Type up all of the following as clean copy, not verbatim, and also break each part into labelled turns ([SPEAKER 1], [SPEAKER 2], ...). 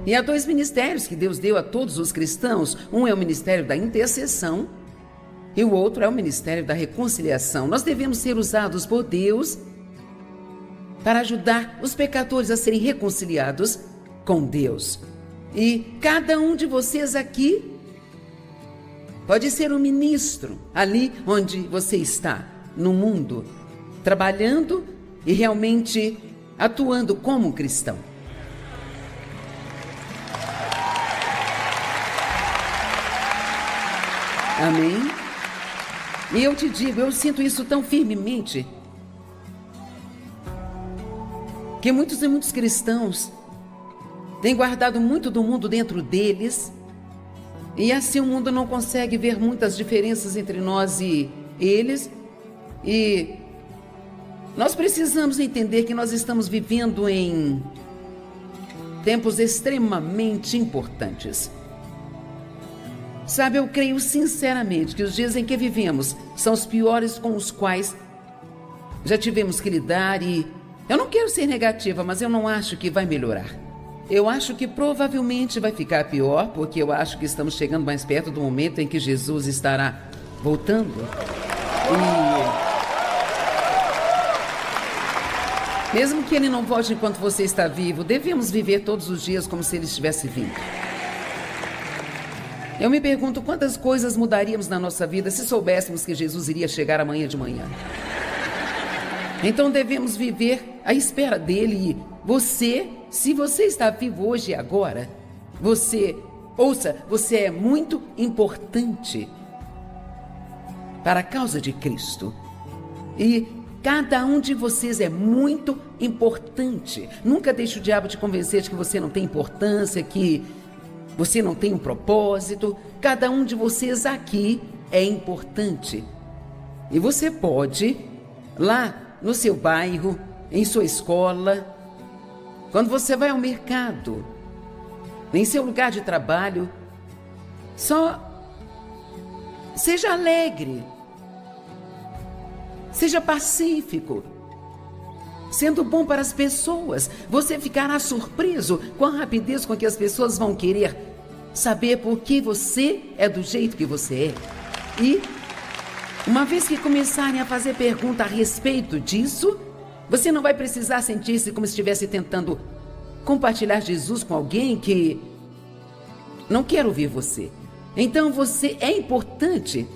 [SPEAKER 1] E há dois ministérios que Deus deu a todos os cristãos. Um é o ministério da intercessão e o outro é o ministério da reconciliação. Nós devemos ser usados por Deus para ajudar os pecadores a serem reconciliados com Deus. E cada um de vocês aqui pode ser um ministro ali onde você está, no mundo, trabalhando e realmente atuando como um cristão. Amém? E eu te digo, eu sinto isso tão firmemente, que muitos e muitos cristãos têm guardado muito do mundo dentro deles, e assim o mundo não consegue ver muitas diferenças entre nós e eles, e nós precisamos entender que nós estamos vivendo em tempos extremamente importantes. Sabe, eu creio sinceramente que os dias em que vivemos são os piores com os quais já tivemos que lidar, e eu não quero ser negativa, mas eu não acho que vai melhorar. Eu acho que provavelmente vai ficar pior, porque eu acho que estamos chegando mais perto do momento em que Jesus estará voltando. E mesmo que ele não volte enquanto você está vivo, devemos viver todos os dias como se ele estivesse vindo. Eu me pergunto quantas coisas mudaríamos na nossa vida se soubéssemos que Jesus iria chegar amanhã de manhã. Então devemos viver à espera dele. E você, se você está vivo hoje e agora, você é muito importante para a causa de Cristo. E cada um de vocês é muito importante. Nunca deixe o diabo te convencer de que você não tem importância, que você não tem um propósito. Cada um de vocês aqui é importante. E você pode, lá no seu bairro, em sua escola, quando você vai ao mercado, em seu lugar de trabalho, só seja alegre, seja pacífico, sendo bom para as pessoas. Você ficará surpreso com a rapidez com que as pessoas vão querer saber por que você é do jeito que você é. E uma vez que começarem a fazer pergunta a respeito disso, você não vai precisar sentir-se como se estivesse tentando compartilhar Jesus com alguém que não quer ouvir você. Então você é importante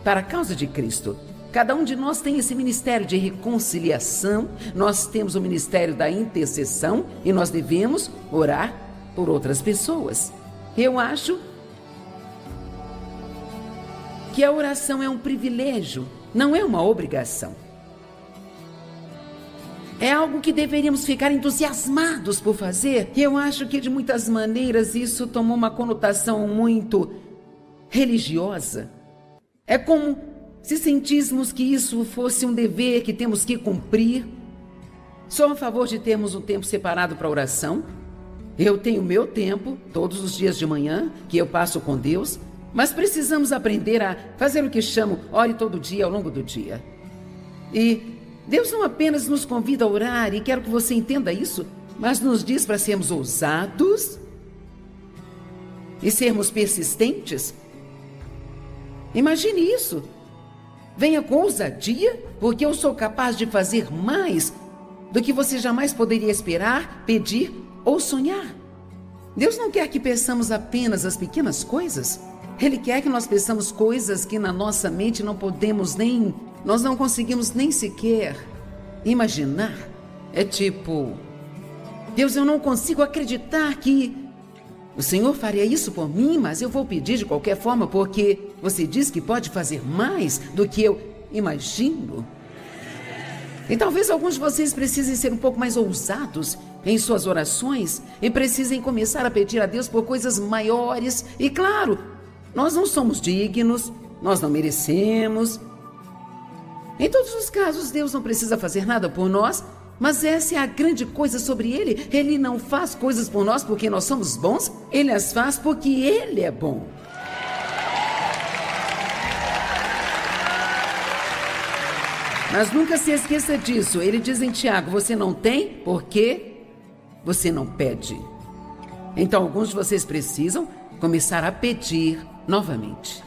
[SPEAKER 1] para a causa de Cristo. Cada um de nós tem esse ministério de reconciliação, nós temos o ministério da intercessão e nós devemos orar por outras pessoas. Eu acho que a oração é um privilégio, não é uma obrigação. É algo que deveríamos ficar entusiasmados por fazer. E eu acho que de muitas maneiras isso tomou uma conotação muito religiosa. É como se sentíssemos que isso fosse um dever que temos que cumprir. Sou a favor de termos um tempo separado para oração. Eu tenho meu tempo, todos os dias de manhã, que eu passo com Deus, mas precisamos aprender a fazer o que chamo ore todo dia ao longo do dia. E Deus não apenas nos convida a orar, e quero que você entenda isso, mas nos diz para sermos ousados e sermos persistentes. Imagine isso. Venha com ousadia, porque eu sou capaz de fazer mais do que você jamais poderia esperar, pedir ou sonhar. Deus não quer que peçamos apenas as pequenas coisas. Ele quer que nós peçamos coisas que na nossa mente nós não conseguimos nem sequer imaginar. É tipo, Deus, eu não consigo acreditar que o Senhor faria isso por mim, mas eu vou pedir de qualquer forma, porque você diz que pode fazer mais do que eu imagino. E talvez alguns de vocês precisem ser um pouco mais ousados em suas orações e precisem começar a pedir a Deus por coisas maiores. E claro, nós não somos dignos, nós não merecemos. Em todos os casos, Deus não precisa fazer nada por nós, mas essa é a grande coisa sobre Ele. Ele não faz coisas por nós porque nós somos bons, Ele as faz porque Ele é bom. Mas nunca se esqueça disso. Ele diz em Tiago, você não tem porque você não pede. Então alguns de vocês precisam começar a pedir novamente.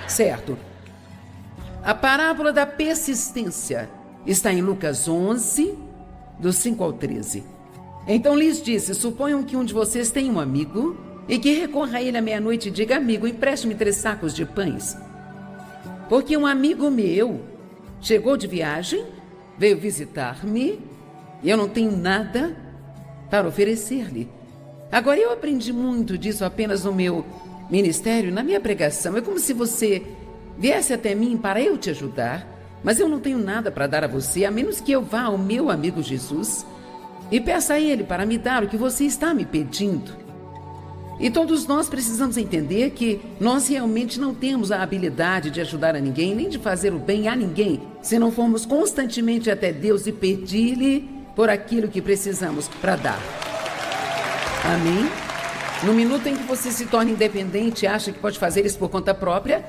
[SPEAKER 1] Certo? A parábola da persistência está em Lucas 11, do 5 ao 13. Então lhes disse: suponham que um de vocês tem um amigo e que recorra a ele à meia-noite e diga: amigo, empreste-me 3 sacos de pães. Porque um amigo meu chegou de viagem, veio visitar-me e eu não tenho nada para oferecer-lhe. Agora, eu aprendi muito disso apenas no meu ministério, na minha pregação. É como se você viesse até mim para eu te ajudar, mas eu não tenho nada para dar a você, a menos que eu vá ao meu amigo Jesus e peça a ele para me dar o que você está me pedindo. E todos nós precisamos entender que nós realmente não temos a habilidade de ajudar a ninguém, nem de fazer o bem a ninguém, se não formos constantemente até Deus e pedir-lhe por aquilo que precisamos para dar. Amém? No minuto em que você se torna independente e acha que pode fazer isso por conta própria,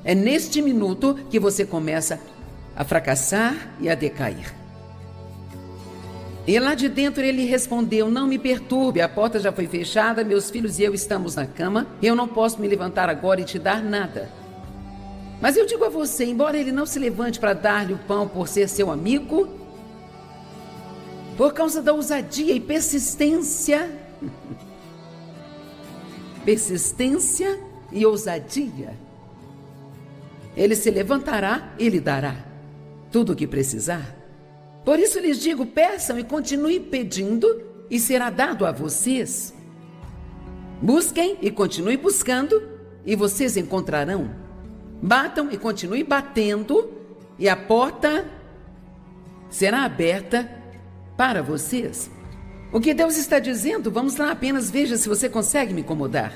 [SPEAKER 1] é neste minuto que você começa a fracassar e a decair. E lá de dentro ele respondeu: não me perturbe, a porta já foi fechada, meus filhos e eu estamos na cama, eu não posso me levantar agora e te dar nada. Mas eu digo a você, embora ele não se levante para dar-lhe o pão por ser seu amigo, por causa da ousadia e persistência e ousadia, ele se levantará e lhe dará tudo o que precisar. Por isso lhes digo: peçam e continue pedindo e será dado a vocês. Busquem e continue buscando e vocês encontrarão. Batam e continue batendo e a porta será aberta para vocês. O que Deus está dizendo? Vamos lá, apenas veja se você consegue me incomodar.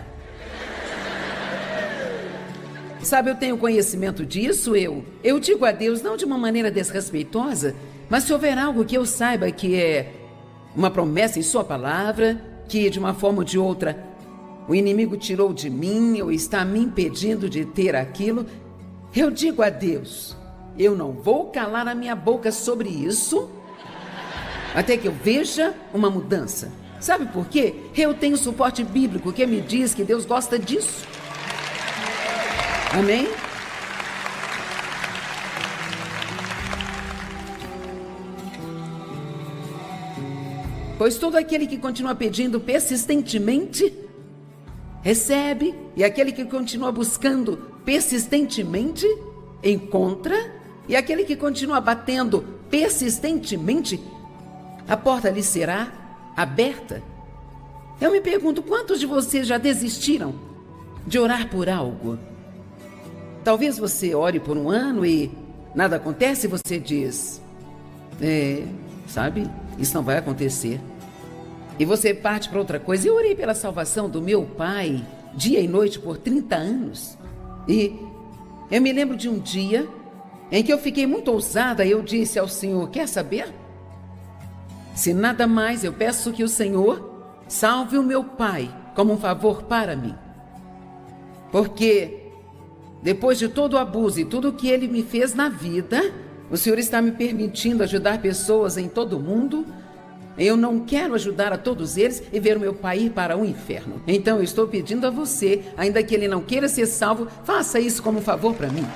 [SPEAKER 1] Sabe, eu tenho conhecimento disso, eu digo a Deus, não de uma maneira desrespeitosa, mas se houver algo que eu saiba que é uma promessa em sua palavra, que de uma forma ou de outra o inimigo tirou de mim ou está me impedindo de ter aquilo, eu digo a Deus, eu não vou calar a minha boca sobre isso até que eu veja uma mudança. Sabe por quê? Eu tenho suporte bíblico que me diz que Deus gosta disso. Amém? Pois todo aquele que continua pedindo persistentemente, recebe, e aquele que continua buscando persistentemente, encontra, e aquele que continua batendo persistentemente, a porta lhe será aberta. Eu me pergunto, quantos de vocês já desistiram de orar por algo? Talvez você ore por um ano e nada acontece e você diz: sabe, isso não vai acontecer. E você parte para outra coisa. Eu orei pela salvação do meu pai dia e noite por 30 anos. E eu me lembro de um dia em que eu fiquei muito ousada. Eu disse ao Senhor: quer saber? Se nada mais, eu peço que o Senhor salve o meu pai como um favor para mim. Porque depois de todo o abuso e tudo o que ele me fez na vida, o Senhor está me permitindo ajudar pessoas em todo o mundo. Eu não quero ajudar a todos eles e ver o meu pai ir para o inferno. Então eu estou pedindo a você, ainda que ele não queira ser salvo, faça isso como um favor para mim.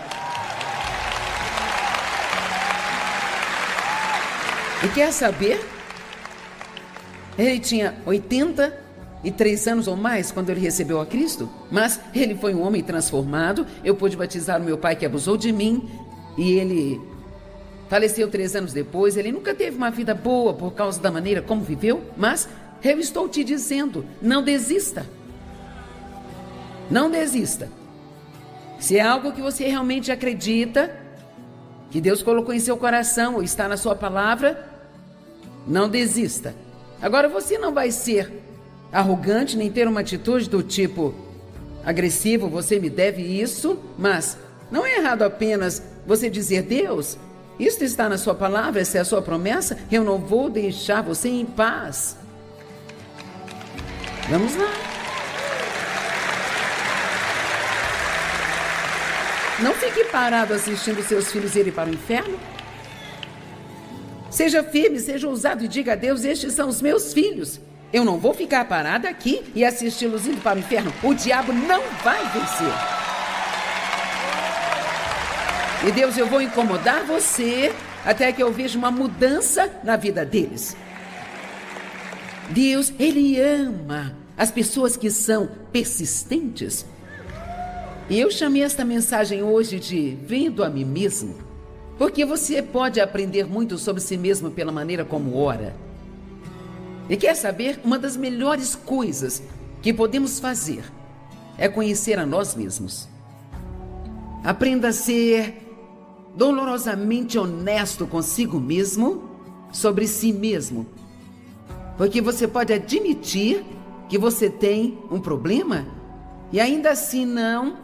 [SPEAKER 1] E quer saber? Ele tinha 83 anos ou mais quando ele recebeu a Cristo, mas ele foi um homem transformado. Eu pude batizar o meu pai que abusou de mim e ele faleceu 3 anos depois. Ele nunca teve uma vida boa por causa da maneira como viveu, mas eu estou te dizendo, não desista. Não desista. Se é algo que você realmente acredita, que Deus colocou em seu coração ou está na sua palavra, não desista. Agora, você não vai ser arrogante nem ter uma atitude do tipo agressivo, você me deve isso, mas não é errado apenas você dizer: Deus, isso está na sua palavra, essa é a sua promessa, eu não vou deixar você em paz. Vamos lá. Não fique parado assistindo seus filhos irem para o inferno. Seja firme, seja ousado e diga a Deus: estes são os meus filhos. Eu não vou ficar parada aqui e assisti-los indo para o inferno. O diabo não vai vencer. E Deus, eu vou incomodar você até que eu veja uma mudança na vida deles. Deus, Ele ama as pessoas que são persistentes. E eu chamei esta mensagem hoje de Vendo a Mim Mesmo, porque você pode aprender muito sobre si mesmo pela maneira como ora. E quer saber? Uma das melhores coisas que podemos fazer é conhecer a nós mesmos. Aprenda a ser dolorosamente honesto consigo mesmo sobre si mesmo. Porque você pode admitir que você tem um problema e ainda assim não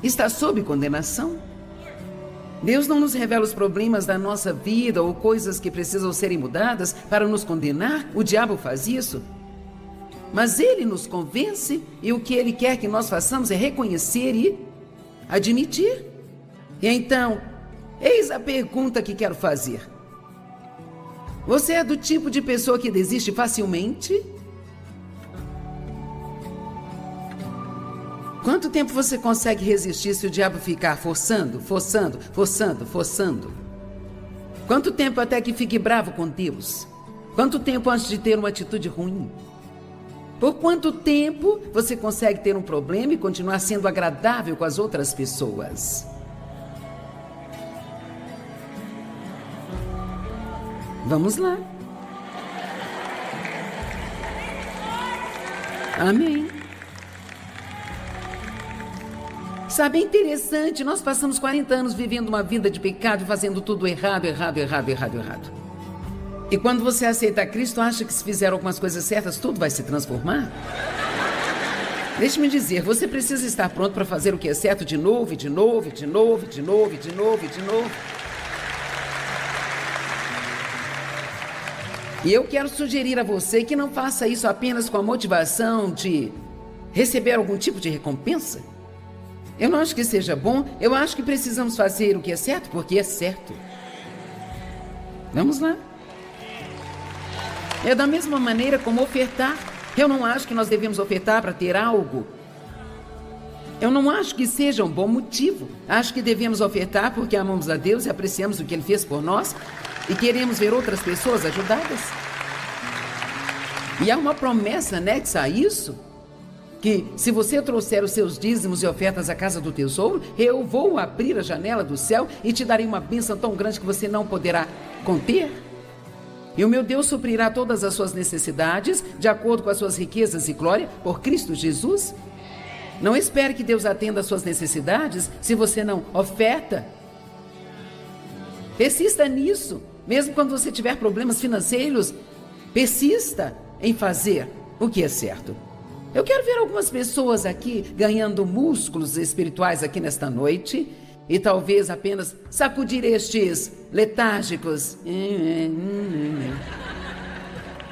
[SPEAKER 1] está sob condenação. Deus não nos revela os problemas da nossa vida ou coisas que precisam serem mudadas para nos condenar. O diabo faz isso. Mas Ele nos convence e o que Ele quer que nós façamos é reconhecer e admitir. E então, eis a pergunta que quero fazer. Você é do tipo de pessoa que desiste facilmente? Quanto tempo você consegue resistir se o diabo ficar forçando? Quanto tempo até que fique bravo com Deus? Quanto tempo antes de ter uma atitude ruim? Por quanto tempo você consegue ter um problema e continuar sendo agradável com as outras pessoas? Vamos lá. Amém. Sabe, é interessante, nós passamos 40 anos vivendo uma vida de pecado e fazendo tudo errado. E quando você aceita Cristo, acha que se fizer algumas coisas certas, tudo vai se transformar? Deixe-me dizer, você precisa estar pronto para fazer o que é certo de novo. E eu quero sugerir a você que não faça isso apenas com a motivação de receber algum tipo de recompensa. Eu não acho que seja bom, eu acho que precisamos fazer o que é certo, porque é certo. Vamos lá. É da mesma maneira como ofertar. Eu não acho que nós devemos ofertar para ter algo. Eu não acho que seja um bom motivo. Acho que devemos ofertar porque amamos a Deus e apreciamos o que Ele fez por nós e queremos ver outras pessoas ajudadas. E há uma promessa anexa a isso, que se você trouxer os seus dízimos e ofertas à casa do tesouro, eu vou abrir a janela do céu e te darei uma bênção tão grande que você não poderá conter. E o meu Deus suprirá todas as suas necessidades de acordo com as suas riquezas e glória por Cristo Jesus. Não espere que Deus atenda às suas necessidades se você não oferta. Persista nisso. Mesmo quando você tiver problemas financeiros, persista em fazer o que é certo. Eu quero ver algumas pessoas aqui ganhando músculos espirituais aqui nesta noite e talvez apenas sacudir estes letárgicos.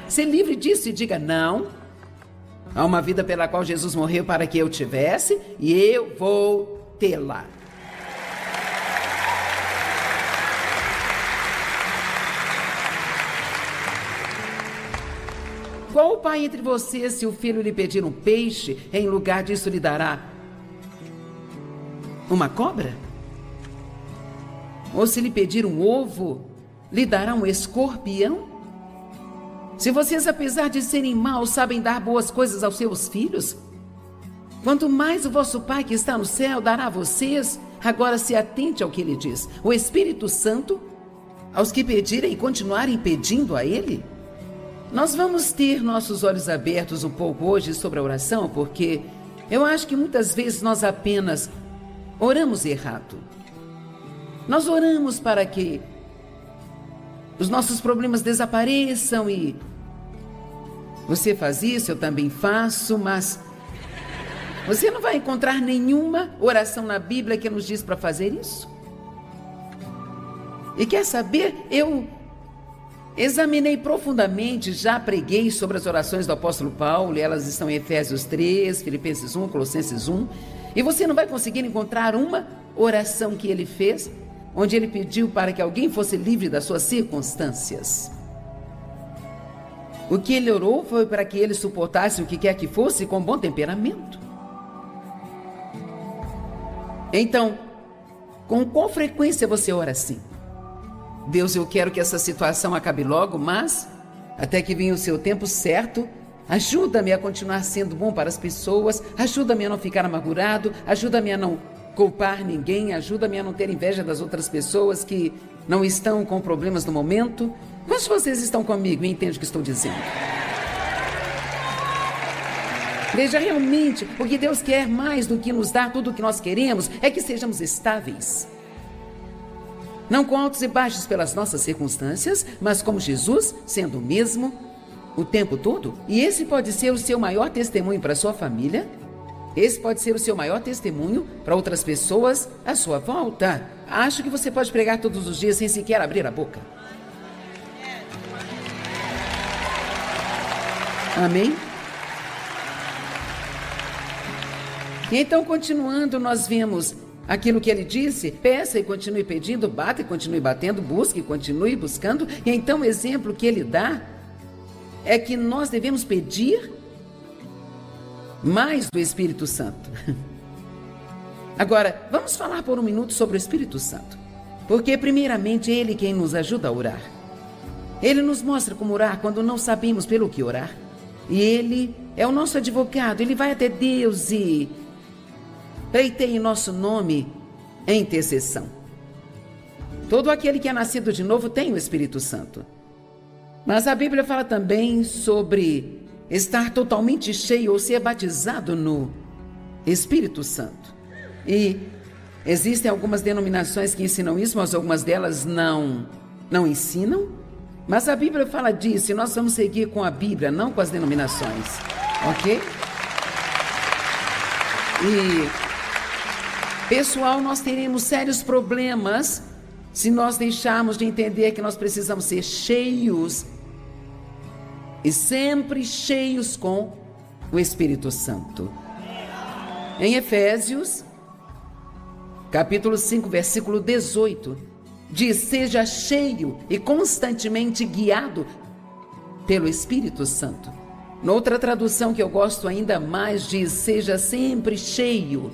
[SPEAKER 1] Se livre disso e diga não. Há uma vida pela qual Jesus morreu para que eu tivesse e eu vou tê-la. Qual o pai entre vocês, se o filho lhe pedir um peixe, em lugar disso lhe dará uma cobra? Ou se lhe pedir um ovo, lhe dará um escorpião? Se vocês, apesar de serem maus, sabem dar boas coisas aos seus filhos, quanto mais o vosso Pai que está no céu dará a vocês. Agora se atente ao que ele diz. O Espírito Santo, aos que pedirem e continuarem pedindo a ele. Nós vamos ter nossos olhos abertos um pouco hoje sobre a oração, porque eu acho que muitas vezes nós apenas oramos errado. Nós oramos para que os nossos problemas desapareçam e você faz isso, eu também faço, mas você não vai encontrar nenhuma oração na Bíblia que nos diz para fazer isso. E quer saber? Eu examinei profundamente, já preguei sobre as orações do apóstolo Paulo, e elas estão em Efésios 3, Filipenses 1, Colossenses 1, e você não vai conseguir encontrar uma oração que ele fez, onde ele pediu para que alguém fosse livre das suas circunstâncias. O que ele orou foi para que ele suportasse o que quer que fosse com bom temperamento. Então, com qual frequência você ora assim? Deus, eu quero que essa situação acabe logo, mas até que venha o seu tempo certo, ajuda-me a continuar sendo bom para as pessoas, ajuda-me a não ficar amargurado, ajuda-me a não culpar ninguém, ajuda-me a não ter inveja das outras pessoas que não estão com problemas no momento. Quantos de vocês estão comigo e entendem o que estou dizendo? Veja, realmente, o que Deus quer mais do que nos dar tudo o que nós queremos é que sejamos estáveis. Não com altos e baixos pelas nossas circunstâncias, mas como Jesus, sendo o mesmo o tempo todo. E esse pode ser o seu maior testemunho para a sua família. Esse pode ser o seu maior testemunho para outras pessoas à sua volta. Acho que você pode pregar todos os dias sem sequer abrir a boca. Amém? E então, continuando, nós vemos aquilo que ele disse: peça e continue pedindo, bata e continue batendo, busque e continue buscando. E então o exemplo que ele dá é que nós devemos pedir mais do Espírito Santo. Agora, vamos falar por um minuto sobre o Espírito Santo. Porque primeiramente é ele quem nos ajuda a orar. Ele nos mostra como orar quando não sabemos pelo que orar. E ele é o nosso advogado, ele vai até Deus e pleiteia em nosso nome em intercessão. Todo aquele que é nascido de novo tem o Espírito Santo. Mas a Bíblia fala também sobre estar totalmente cheio ou ser batizado no Espírito Santo. E existem algumas denominações que ensinam isso, mas algumas delas não ensinam. Mas a Bíblia fala disso e nós vamos seguir com a Bíblia, não com as denominações. Ok? E, pessoal, nós teremos sérios problemas se nós deixarmos de entender que nós precisamos ser cheios e sempre cheios com o Espírito Santo. Em Efésios, capítulo 5, versículo 18, diz: seja cheio e constantemente guiado pelo Espírito Santo. Noutra tradução que eu gosto ainda mais diz: seja sempre cheio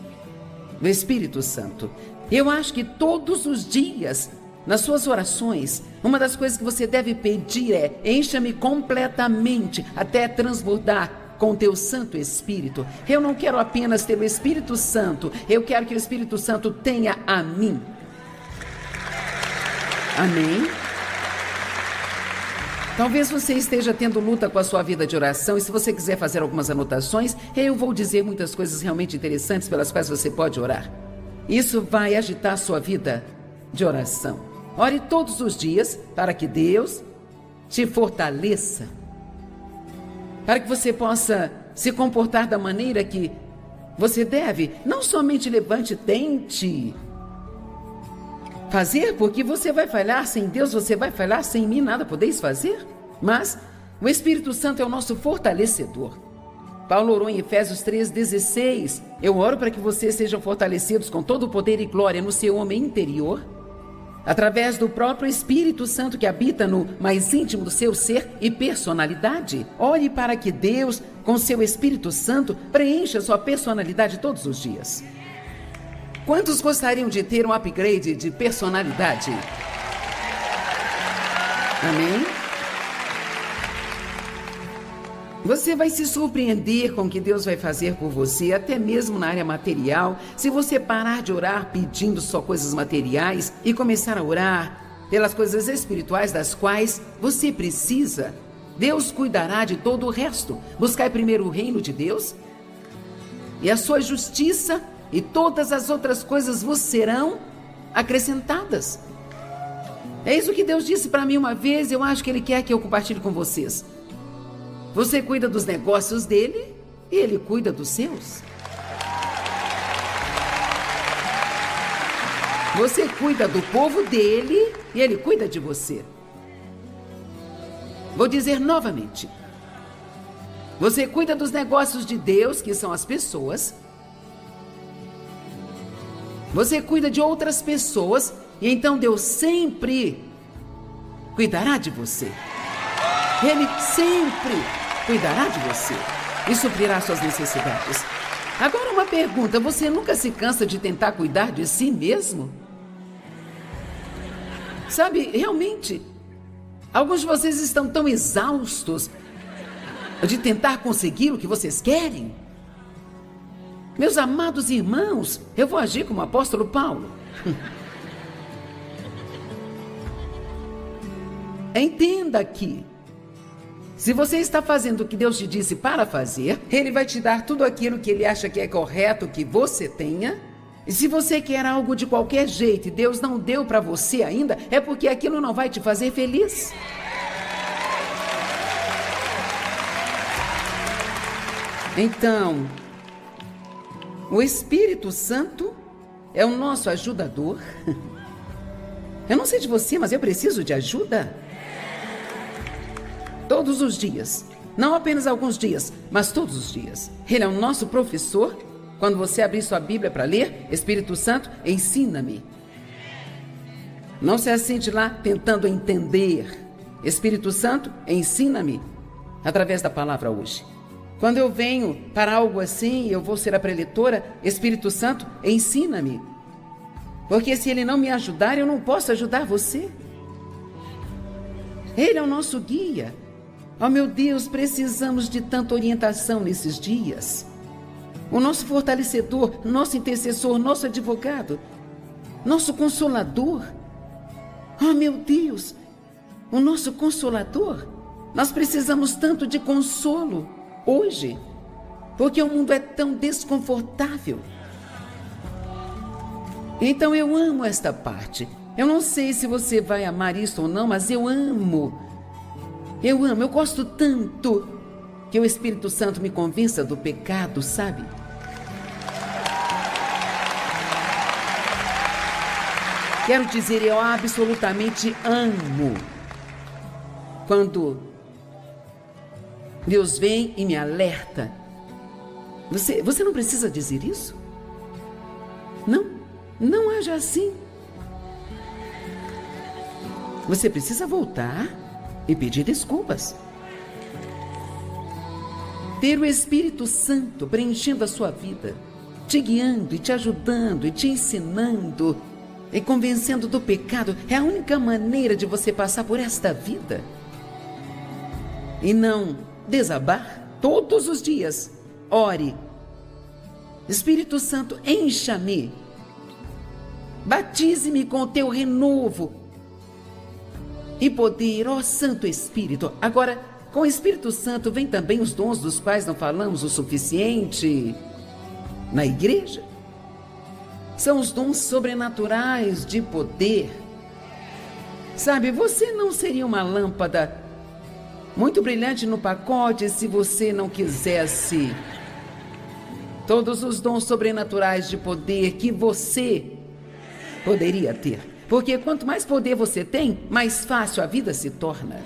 [SPEAKER 1] do Espírito Santo. Eu acho que todos os dias, nas suas orações, uma das coisas que você deve pedir é: encha-me completamente até transbordar com o teu Santo Espírito. Eu não quero apenas ter o Espírito Santo, eu quero que o Espírito Santo tenha a mim. Amém? Talvez você esteja tendo luta com a sua vida de oração, e se você quiser fazer algumas anotações, eu vou dizer muitas coisas realmente interessantes pelas quais você pode orar. Isso vai agitar a sua vida de oração. Ore todos os dias para que Deus te fortaleça, para que você possa se comportar da maneira que você deve. Não somente levante, tente fazer, porque você vai falhar sem Deus, você vai falhar sem mim, nada podeis fazer. Mas o Espírito Santo é o nosso fortalecedor. Paulo orou em Efésios 3,16: eu oro para que vocês sejam fortalecidos com todo o poder e glória no seu homem interior, através do próprio Espírito Santo que habita no mais íntimo do seu ser e personalidade. Ore para que Deus, com seu Espírito Santo, preencha sua personalidade todos os dias. Quantos gostariam de ter um upgrade de personalidade? Amém? Você vai se surpreender com o que Deus vai fazer por você, até mesmo na área material, se você parar de orar pedindo só coisas materiais e começar a orar pelas coisas espirituais das quais você precisa. Deus cuidará de todo o resto. Buscai primeiro o reino de Deus e a sua justiça, e todas as outras coisas vos serão acrescentadas. É isso que Deus disse para mim uma vez. Eu acho que Ele quer que eu compartilhe com vocês. Você cuida dos negócios dele e Ele cuida dos seus. Você cuida do povo dele e Ele cuida de você. Vou dizer novamente: você cuida dos negócios de Deus, que são as pessoas. Você cuida de outras pessoas, e então Deus sempre cuidará de você. Ele sempre cuidará de você e suprirá suas necessidades. Agora uma pergunta, você nunca se cansa de tentar cuidar de si mesmo? Sabe, realmente, alguns de vocês estão tão exaustos de tentar conseguir o que vocês querem. Meus amados irmãos, eu vou agir como o apóstolo Paulo. Entenda aqui. Se você está fazendo o que Deus te disse para fazer, Ele vai te dar tudo aquilo que Ele acha que é correto que você tenha. E se você quer algo de qualquer jeito e Deus não deu para você ainda, é porque aquilo não vai te fazer feliz. Então, o Espírito Santo é o nosso ajudador. Eu não sei de você, mas eu preciso de ajuda. Todos os dias. Não apenas alguns dias, mas todos os dias. Ele é o nosso professor. Quando você abrir sua Bíblia para ler, Espírito Santo, ensina-me. Não se assente lá tentando entender. Espírito Santo, ensina-me através da palavra hoje. Quando eu venho para algo assim, eu vou ser a preletora, Espírito Santo, ensina-me. Porque se Ele não me ajudar, eu não posso ajudar você. Ele é o nosso guia. Oh, meu Deus, precisamos de tanta orientação nesses dias. O nosso fortalecedor, nosso intercessor, nosso advogado, nosso consolador. Oh, meu Deus, o nosso consolador. Nós precisamos tanto de consolo hoje, porque o mundo é tão desconfortável. Então eu amo esta parte. Eu não sei se você vai amar isso ou não, mas eu amo. Eu gosto tanto que o Espírito Santo me convença do pecado, sabe? Quero dizer, eu absolutamente amo quando Deus vem e me alerta. Você não precisa dizer isso? Não haja assim. Você precisa voltar e pedir desculpas. Ter o Espírito Santo preenchendo a sua vida, te guiando e te ajudando e te ensinando e convencendo do pecado é a única maneira de você passar por esta vida. E não desabar todos os dias. Ore. Espírito Santo, encha-me. Batize-me com o teu renovo e poder, ó Santo Espírito. Agora, com o Espírito Santo vem também os dons dos quais não falamos o suficiente na igreja. São os dons sobrenaturais de poder. Sabe, você não seria uma lâmpada muito brilhante no pacote se você não quisesse todos os dons sobrenaturais de poder que você poderia ter. Porque quanto mais poder você tem, mais fácil a vida se torna.